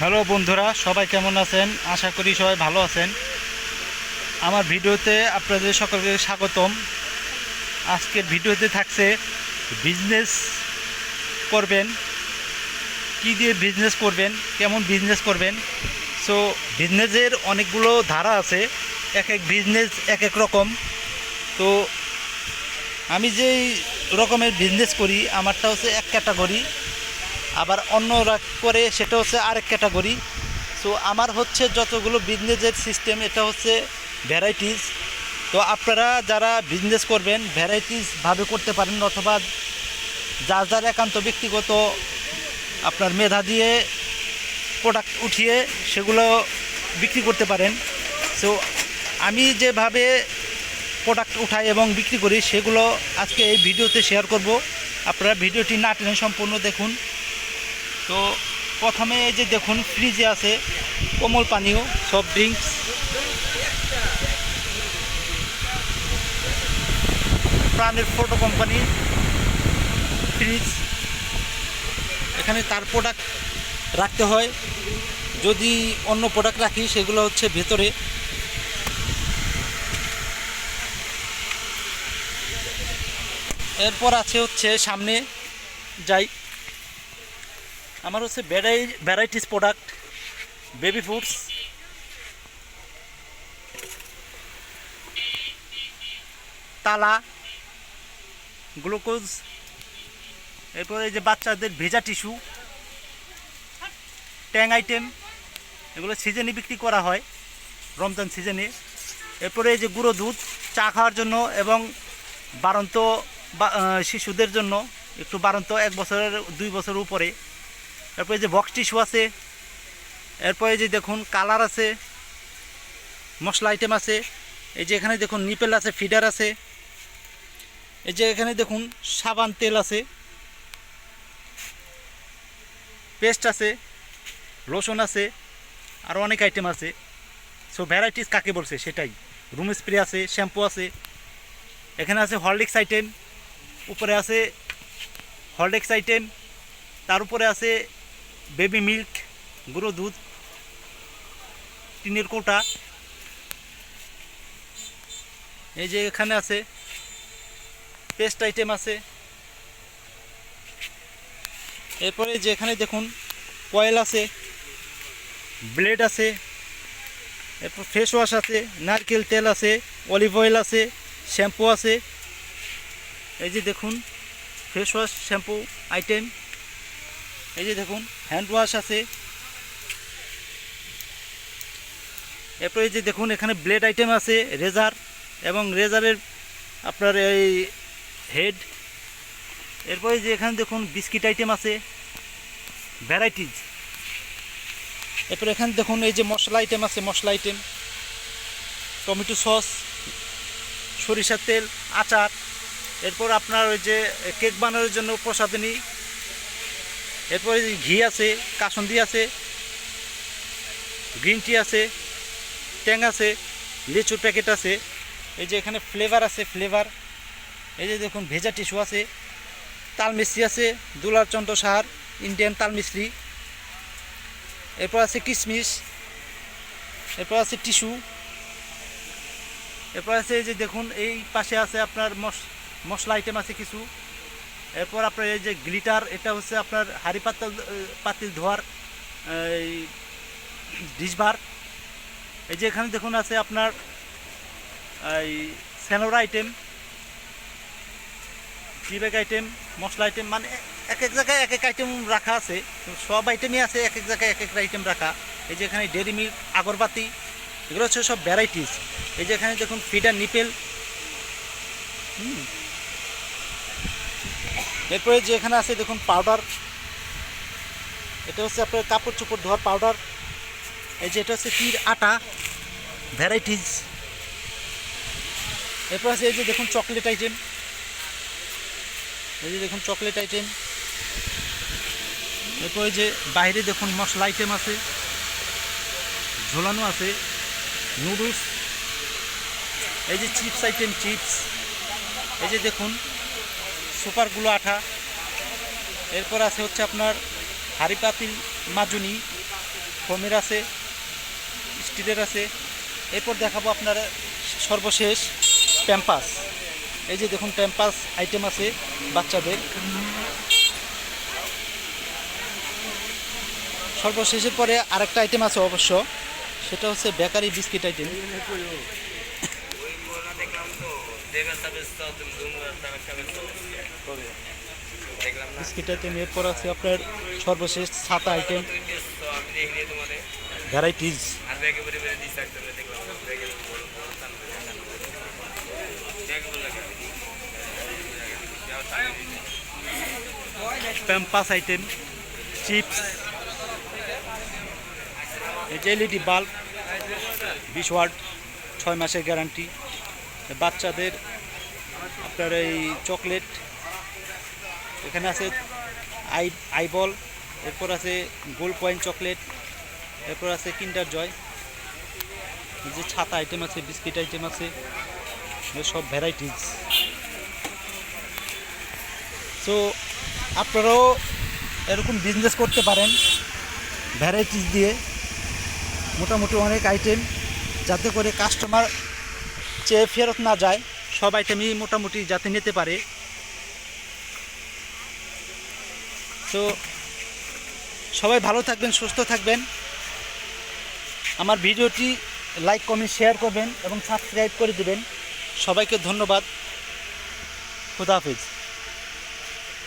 Hello বন্ধুরা, সবাই কেমন আছেন? আশা করি সবাই ভালো আছেন। আমার ভিডিওতে আপনাদের সকলকে স্বাগতম। আজকের ভিডিওতে থাকছে বিজনেস করবেন, কি দিয়ে বিজনেস করবেন, কেমন বিজনেস করবেন। সো বিজনেসের অনেকগুলো ধারা আছে, এক এক বিজনেস এক এক রকম। তো আমি যেই রকমের বিজনেস করি আমারটা হচ্ছে এক ক্যাটাগরি, আবার অন্যরা করে সেটা হচ্ছে আরেক ক্যাটাগরি। সো আমার হচ্ছে যতগুলো বিজনেসের সিস্টেম এটা হচ্ছে ভ্যারাইটিস। তো আপনারা যারা বিজনেস করবেন ভ্যারাইটিসভাবে করতে পারেন, অথবা যার যার একান্ত ব্যক্তিগত আপনার মেধা দিয়ে প্রোডাক্ট উঠিয়ে সেগুলো বিক্রি করতে পারেন। সো আমি যেভাবে প্রোডাক্ট উঠাই এবং বিক্রি করি সেগুলো আজকে এই ভিডিওতে শেয়ার করব। আপনারা ভিডিওটি না টেনে সম্পূর্ণ দেখুন। তো প্রথমে এই যে দেখুন, ফ্রিজে আছে কোমল পানীয় সফট ড্রিঙ্কস, প্রাণের ফটো কোম্পানি ফ্রিজ। এখানে তার প্রোডাক্ট রাখতে হয়, যদি অন্য প্রোডাক্ট রাখি সেগুলো হচ্ছে ভেতরে। এরপর আছে হচ্ছে সামনে যাই, আমার হচ্ছে ভ্যারাইটিস প্রোডাক্ট, বেবি ফুডস, তালা, গ্লুকোজ, এরপরে এই যে বাচ্চাদের ভেজা টিস্যু, ট্যাং আইটেম, এগুলো সিজনে বিক্রি করা হয়, রমজান সিজনে। এরপরে এই যে গুঁড়ো দুধ চা খাওয়ার জন্য এবং বাড়ন্ত শিশুদের জন্য, একটু বাড়ন্ত 1 বছরের 2 বছরের উপরে। এরপরে যে বক্স টিস্যু আছে। এরপরে যে দেখুন কালার আছে, মশলা আইটেম আছে। এই যে এখানে দেখুন নিপেল আছে, ফিডার আছে। এই যে এখানে দেখুন সাবান তেল আছে, পেস্ট আছে, লোশন আছে, আর অনেক আইটেম আছে। সো ভ্যারাইটিস কাকে বলছে সেটাই। রুম স্প্রে আছে, শ্যাম্পু আছে, এখানে আছে হরলিক্স আইটেম, উপরে আছে হরলিক্স আইটেম, তার উপরে আছে বেবি মিল্ক, গুঁড়ো দুধ, টিনের কৌটা। এই যে এখানে আছে পেস্ট আইটেম আছে। এরপরে যে এখানে দেখুন কয়েল আছে, ব্লেড আছে, এরপর ফেস ওয়াশ আছে, নারকেল তেল আছে, অলিভ অয়েল আছে, শ্যাম্পু আছে। এই যে দেখুন ফেস ওয়াশ শ্যাম্পু আইটেম। এই যে দেখুন হ্যান্ড ওয়াশ আছে। এরপর এই যে দেখুন এখানে ব্লেড আইটেম আছে, রেজার এবং রেজারের আপনার এই হেড। এরপরে যে এখানে দেখুন বিস্কিট আইটেম আছে, ভ্যারাইটিজ। এরপর এখানে দেখুন এই যে মশলা আইটেম আছে, মশলা আইটেম, টমেটো সস, সরিষার তেল, আচার। এরপর আপনার ওই যে কেক বানানোর জন্য প্রসাধনী। এরপরে ঘি আছে, কাসুন্দি আছে, গ্রিন টি আছে, ট্যাং আছে, লিচুর প্যাকেট আছে। এই যে এখানে ফ্লেভার আছে, ফ্লেভার। এই যে দেখুন ভেজা টিস্যু আছে, তাল মিস্ত্রি আছে, দুলার চন্দ্র সাহার ইন্ডিয়ান তাল মিস্ত্রি। এরপর আছে কিশমিশ, এরপর আছে টিস্যু। এরপর আছে এই যে দেখুন এই পাশে আছে আপনার মশলা আইটেম আছে কিছু। এরপর আপনার এই যে গ্লিটার, এটা হচ্ছে আপনার হাঁড়ি পাতিল ধোয়ার এই ডিশবার। এই যে এখানে দেখুন আছে আপনার এই স্যানোরা আইটেম, টি ব্যাগ আইটেম, মশলা আইটেম। মানে এক এক জায়গায় এক এক আইটেম রাখা আছে, সব আইটেমই আছে এক এক জায়গায় এক এক আইটেম রাখা। এই যে এখানে ডেরি মিল্ক, আগরবাতি, এগুলো হচ্ছে সব ভ্যারাইটিস। এই যে এখানে দেখুন ফিডার, নিপেল। এরপরে যে এখানে আছে দেখুন পাউডার, এটা হচ্ছে আপনার কাপড় চোপড় ধোয়ার পাউডার। এই যে এটা হচ্ছে তীর আটা, ভ্যারাইটিস। এরপর আছে এই যে দেখুন চকলেট আইটেম, এই যে দেখুন চকলেট আইটেম। এরপরে যে বাইরে দেখুন মশলা আইটেম আছে, ঝোলানো আছে, নুডলস। এই যে চিপস আইটেম, চিপস। এই যে দেখুন সুপারগুলো আঠা। এরপর আছে হচ্ছে আপনার হাঁড়ি পাতিল মাজুনি, ফোমের আছে, স্টিলের আছে। এরপর দেখাবো আপনার সর্বশেষ প্যাম্পাস। এই যে দেখুন প্যাম্পাস আইটেম আছে বাচ্চাদের। সর্বশেষের পরে আরেকটা আইটেম আছে অবশ্য, সেটা হচ্ছে bakery biscuit item. Biscuit item. এরপর আছে আপনার সর্বশেষ ছাতা item, varieties. Pampers item, chips, এই যে এলইডি বাল্ব 20 ওয়াট, 6 মাসের গ্যারান্টি। বাচ্চাদের আপনার এই চকলেট, এখানে আছে আইবল, এরপর আছে গোল্ড কয়েন চকলেট, এরপর আছে কিন্ডার জয়। যে ছাতা আইটেম আছে, বিস্কিট আইটেম আছে, সব ভ্যারাইটিস। সো আপনারাও এরকম বিজনেস করতে পারেন ভ্যারাইটিস দিয়ে, মোটামুটি অনেক আইটেম, যাতে করে কাস্টমার চেয়ে ফেরত না যায়, সব আইটেমই মোটামুটি যাতে নিতে পারে। তো সবাই ভালো থাকবেন, সুস্থ থাকবেন। আমার ভিডিওটি লাইক, কমেন্ট, শেয়ার করবেন এবং সাবস্ক্রাইব করে দেবেন। সবাইকে ধন্যবাদ। খুদা হাফেজ।